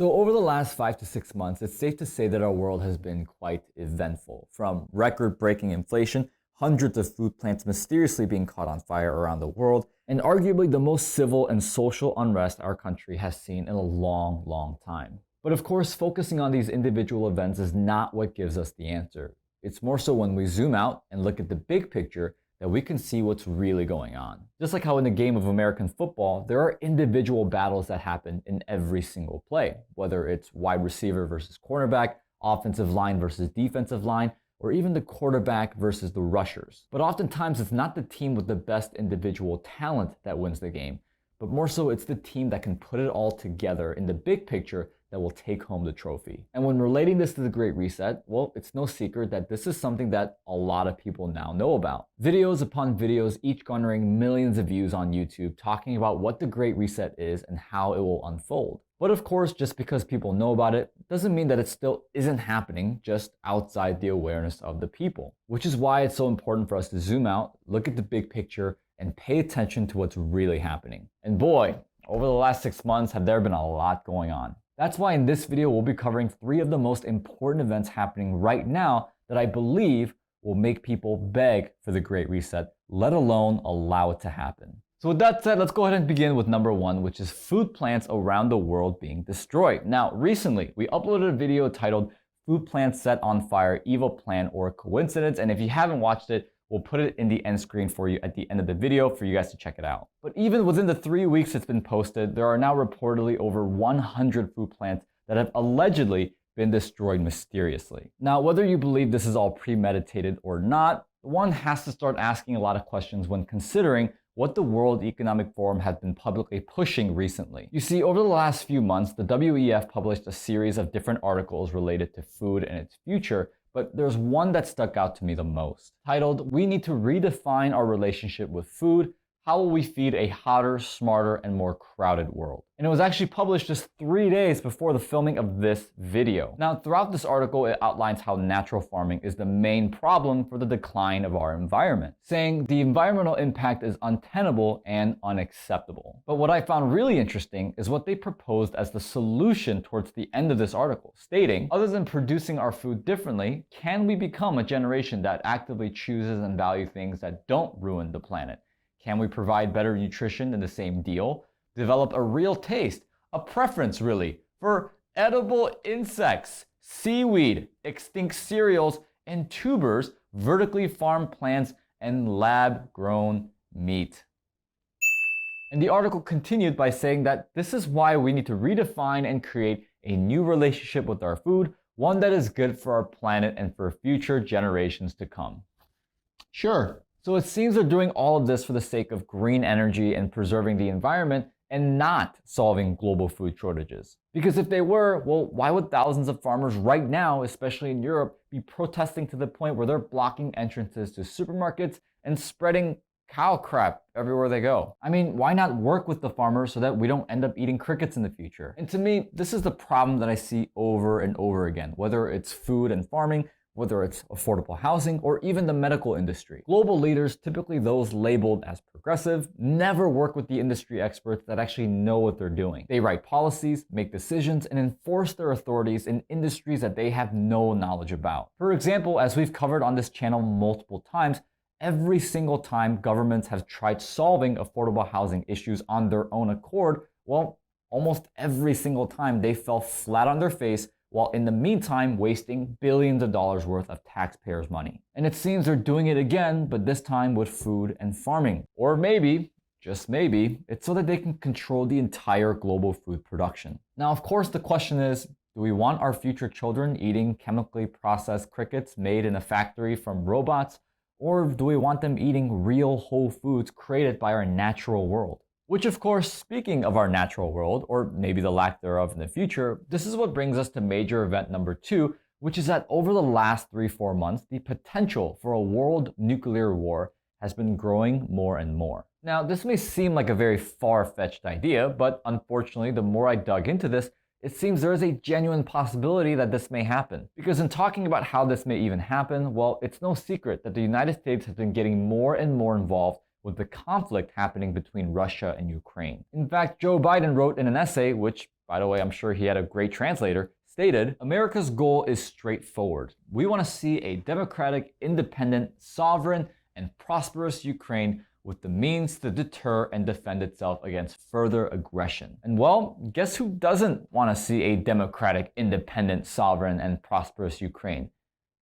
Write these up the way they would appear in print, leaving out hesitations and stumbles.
So over the last 5 to 6 months, it's safe to say that our world has been quite eventful. From record-breaking inflation, hundreds of food plants mysteriously being caught on fire around the world, and arguably the most civil and social unrest our country has seen in a long, long time. But of course, focusing on these individual events is not what gives us the answer. It's more so when we zoom out and look at the big picture that we can see what's really going on. Just like how in the game of American football, there are individual battles that happen in every single play, whether it's wide receiver versus cornerback, offensive line versus defensive line, or even the quarterback versus the rushers. But oftentimes it's not the team with the best individual talent that wins the game, but more so it's the team that can put it all together in the big picture that will take home the trophy. And when relating this to the Great Reset, well, it's no secret that this is something that a lot of people now know about. Videos upon videos, each garnering millions of views on YouTube, talking about what the Great Reset is and how it will unfold. But of course, just because people know about it doesn't mean that it still isn't happening just outside the awareness of the people. Which is why it's so important for us to zoom out, look at the big picture, and pay attention to what's really happening. And boy, over the last 6 months, have there been a lot going on. That's why in this video, we'll be covering 3 of the most important events happening right now that I believe will make people beg for the Great Reset, let alone allow it to happen. So with that said, let's go ahead and begin with number 1, which is food plants around the world being destroyed. Now, recently, we uploaded a video titled Food Plants Set on Fire, Evil Plan or Coincidence, and if you haven't watched it, we'll put it in the end screen for you at the end of the video for you guys to check it out. But even within the 3 weeks it's been posted, there are now reportedly over 100 food plants that have allegedly been destroyed mysteriously. Now, whether you believe this is all premeditated or not, one has to start asking a lot of questions when considering what the World Economic Forum has been publicly pushing recently. You see, over the last few months, the WEF published a series of different articles related to food and its future, but there's one that stuck out to me the most, titled, "We Need to Redefine Our Relationship with Food. How will we feed a hotter, smarter, and more crowded world?" And it was actually published just 3 days before the filming of this video. Now, throughout this article, it outlines how natural farming is the main problem for the decline of our environment, saying the environmental impact is untenable and unacceptable. But what I found really interesting is what they proposed as the solution towards the end of this article, stating, other than producing our food differently, can we become a generation that actively chooses and values things that don't ruin the planet? Can we provide better nutrition in the same deal? Develop a real taste, a preference really, for edible insects, seaweed, extinct cereals, and tubers, vertically farmed plants, and lab-grown meat. And the article continued by saying that this is why we need to redefine and create a new relationship with our food, one that is good for our planet and for future generations to come. Sure. So it seems they're doing all of this for the sake of green energy and preserving the environment and not solving global food shortages. Because if they were, well, why would thousands of farmers right now, especially in Europe, be protesting to the point where they're blocking entrances to supermarkets and spreading cow crap everywhere they go? I mean, why not work with the farmers so that we don't end up eating crickets in the future? And to me, this is the problem that I see over and over again, whether it's food and farming, whether it's affordable housing, or even the medical industry. Global leaders, typically those labeled as progressive, never work with the industry experts that actually know what they're doing. They write policies, make decisions, and enforce their authorities in industries that they have no knowledge about. For example, as we've covered on this channel multiple times, every single time governments have tried solving affordable housing issues on their own accord, well, almost every single time they fell flat on their face, while in the meantime wasting billions of dollars worth of taxpayers' money. And it seems they're doing it again, but this time with food and farming. Or maybe, just maybe, it's so that they can control the entire global food production. Now, of course, the question is, do we want our future children eating chemically processed crickets made in a factory from robots? Or do we want them eating real whole foods created by our natural world? Which, of course, speaking of our natural world, or maybe the lack thereof in the future, this is what brings us to major event number 2, which is that over the last 3-4 months, the potential for a world nuclear war has been growing more and more. Now, this may seem like a very far-fetched idea, but unfortunately, the more I dug into this, it seems there is a genuine possibility that this may happen. Because in talking about how this may even happen, well, it's no secret that the United States has been getting more and more involved with the conflict happening between Russia and Ukraine. In fact, Joe Biden wrote in an essay, which by the way, I'm sure he had a great translator, stated, "America's goal is straightforward. We want to see a democratic, independent, sovereign, and prosperous Ukraine with the means to deter and defend itself against further aggression." And well, guess who doesn't want to see a democratic, independent, sovereign, and prosperous Ukraine?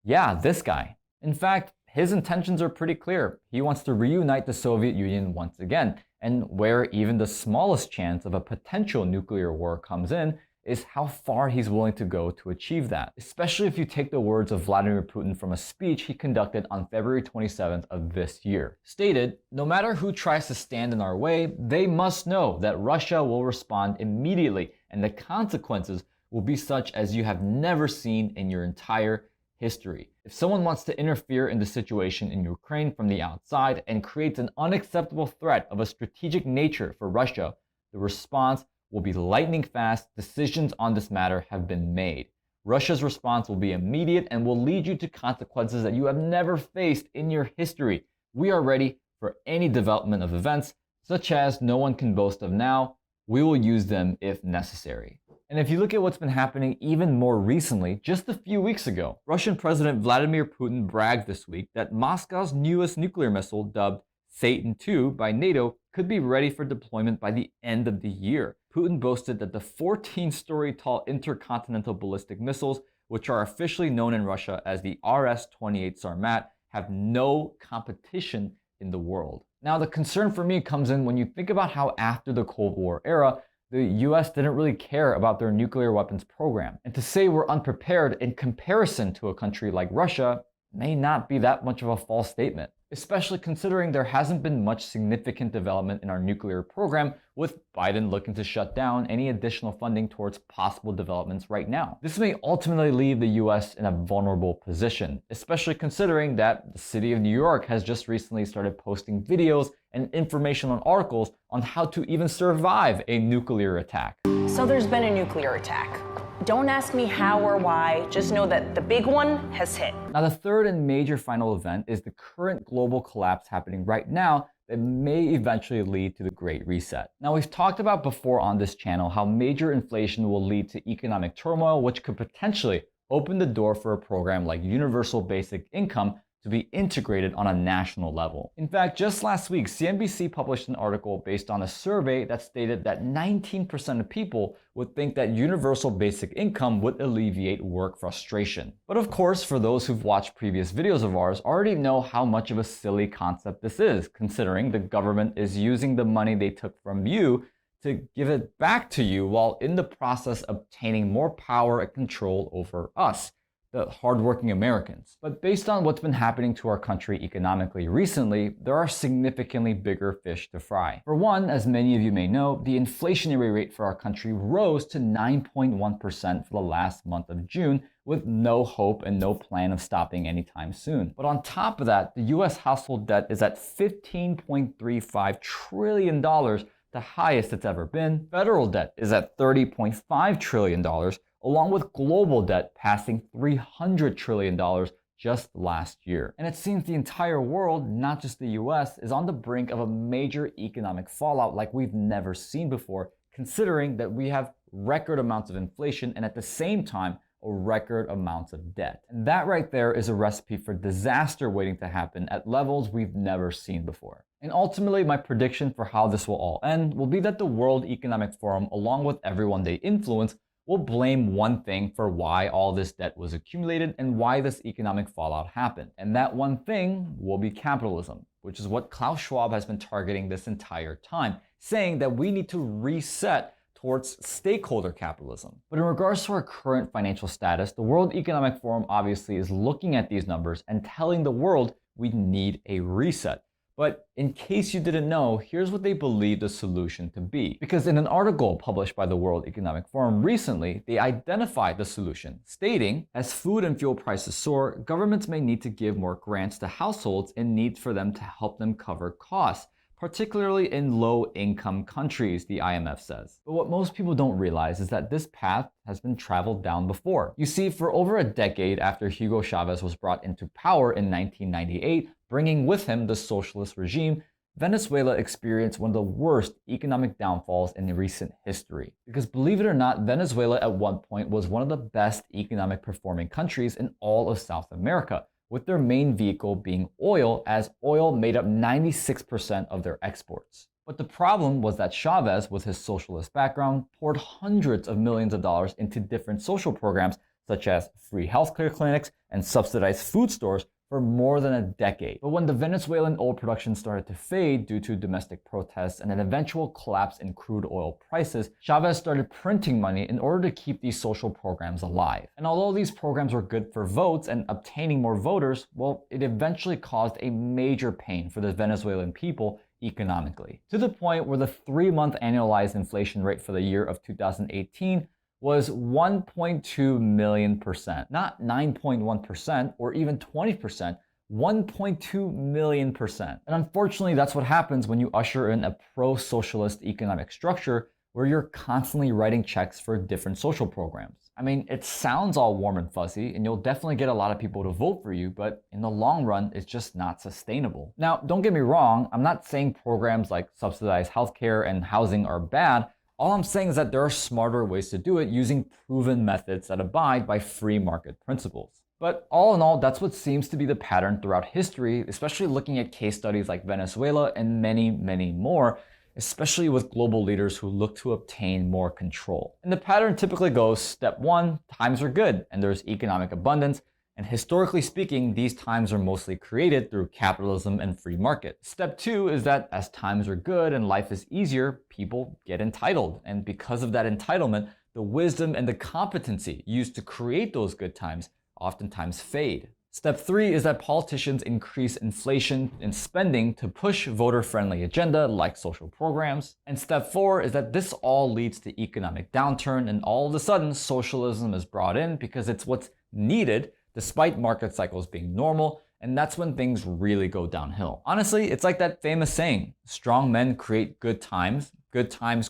Yeah, this guy. In fact, his intentions are pretty clear. He wants to reunite the Soviet Union once again, and where even the smallest chance of a potential nuclear war comes in is how far he's willing to go to achieve that. Especially if you take the words of Vladimir Putin from a speech he conducted on February 27th of this year. Stated, "No matter who tries to stand in our way, they must know that Russia will respond immediately, and the consequences will be such as you have never seen in your entire history. If someone wants to interfere in the situation in Ukraine from the outside and creates an unacceptable threat of a strategic nature for Russia, the response will be lightning fast. Decisions on this matter have been made. Russia's response will be immediate and will lead you to consequences that you have never faced in your history. We are ready for any development of events, such as no one can boast of now. We will use them if necessary." And if you look at what's been happening even more recently, just a few weeks ago, Russian President Vladimir Putin bragged this week that Moscow's newest nuclear missile, dubbed Satan II by NATO, could be ready for deployment by the end of the year. Putin boasted that the 14-story tall intercontinental ballistic missiles, which are officially known in Russia as the RS-28 Sarmat, have no competition in the world. Now, the concern for me comes in when you think about how after the Cold War era, the US didn't really care about their nuclear weapons program. And to say we're unprepared in comparison to a country like Russia may not be that much of a false statement, especially considering there hasn't been much significant development in our nuclear program, with Biden looking to shut down any additional funding towards possible developments right now. This may ultimately leave the US in a vulnerable position, especially considering that the city of New York has just recently started posting videos and information on articles on how to even survive a nuclear attack. So there's been a nuclear attack. Don't ask me how or why, just know that the big one has hit. Now, the third and major final event is the current global collapse happening right now that may eventually lead to the Great Reset. Now, we've talked about before on this channel how major inflation will lead to economic turmoil, which could potentially open the door for a program like universal basic income to be integrated on a national level. In fact, just last week, CNBC published an article based on a survey that stated that 19% of people would think that universal basic income would alleviate work frustration. But of course, for those who've watched previous videos of ours, already know how much of a silly concept this is, considering the government is using the money they took from you to give it back to you while in the process obtaining more power and control over us, the hardworking Americans. But based on what's been happening to our country economically recently, there are significantly bigger fish to fry. For one, as many of you may know, the inflationary rate for our country rose to 9.1% for the last month of June, with no hope and no plan of stopping anytime soon. But on top of that, the US household debt is at $15.35 trillion, the highest it's ever been. Federal debt is at $30.5 trillion, along with global debt passing $300 trillion just last year. And it seems the entire world, not just the US, is on the brink of a major economic fallout like we've never seen before, considering that we have record amounts of inflation and at the same time, a record amounts of debt. And that right there is a recipe for disaster waiting to happen at levels we've never seen before. And ultimately, my prediction for how this will all end will be that the World Economic Forum, along with everyone they influence, will blame one thing for why all this debt was accumulated and why this economic fallout happened. And that one thing will be capitalism, which is what Klaus Schwab has been targeting this entire time, saying that we need to reset towards stakeholder capitalism. But in regards to our current financial status, the World Economic Forum obviously is looking at these numbers and telling the world we need a reset. But in case you didn't know, here's what they believe the solution to be. Because in an article published by the World Economic Forum recently, they identified the solution, stating, as food and fuel prices soar, governments may need to give more grants to households in need for them to help them cover costs, particularly in low-income countries, the IMF says. But what most people don't realize is that this path has been traveled down before. You see, for over a decade after Hugo Chavez was brought into power in 1998, bringing with him the socialist regime, Venezuela experienced one of the worst economic downfalls in recent history. Because believe it or not, Venezuela at one point was one of the best economic performing countries in all of South America, with their main vehicle being oil, as oil made up 96% of their exports. But the problem was that Chavez, with his socialist background, poured hundreds of millions of dollars into different social programs such as free healthcare clinics and subsidized food stores for more than a decade. But when the Venezuelan oil production started to fade due to domestic protests and an eventual collapse in crude oil prices, Chavez started printing money in order to keep these social programs alive. And although these programs were good for votes and obtaining more voters, well, it eventually caused a major pain for the Venezuelan people economically, to the point where the 3-month annualized inflation rate for the year of 2018 was 1.2 million%, not 9.1% or even 20%, 1.2 million%. And unfortunately, that's what happens when you usher in a pro-socialist economic structure where you're constantly writing checks for different social programs. I mean, it sounds all warm and fuzzy, and you'll definitely get a lot of people to vote for you, but in the long run, it's just not sustainable. Now, don't get me wrong, I'm not saying programs like subsidized healthcare and housing are bad. All I'm saying is that there are smarter ways to do it using proven methods that abide by free market principles. But all in all, that's what seems to be the pattern throughout history, especially looking at case studies like Venezuela and many, many more, especially with global leaders who look to obtain more control. And the pattern typically goes, step 1, times are good and there's economic abundance. And historically speaking, these times are mostly created through capitalism and free market. Step 2 is that as times are good and life is easier, people get entitled. And because of that entitlement, the wisdom and the competency used to create those good times oftentimes fade. Step 3 is that politicians increase inflation and spending to push voter-friendly agenda like social programs. And step 4 is that this all leads to economic downturn, and all of a sudden socialism is brought in because it's what's needed despite market cycles being normal, and that's when things really go downhill. Honestly, it's like that famous saying, strong men create good times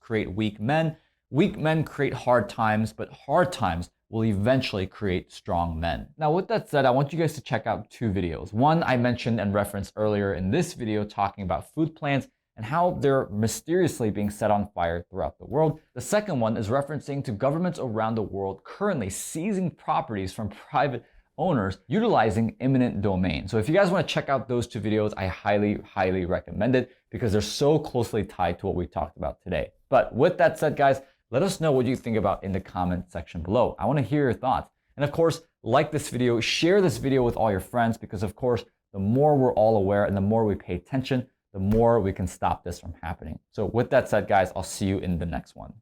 create weak men create hard times, but hard times will eventually create strong men. Now, with that said, I want you guys to check out 2 videos. One I mentioned and referenced earlier in this video talking about food plants and how they're mysteriously being set on fire throughout the world. The second one is referencing to governments around the world currently seizing properties from private owners utilizing eminent domain. So if you guys want to check out those 2 videos, I highly recommend it because they're so closely tied to what we talked about today. But with that said, guys, let us know what you think about in the comment section below. I want to hear your thoughts. And of course, like this video, share this video with all your friends, because of course, the more we're all aware and the more we pay attention, the more we can stop this from happening. So with that said, guys, I'll see you in the next one.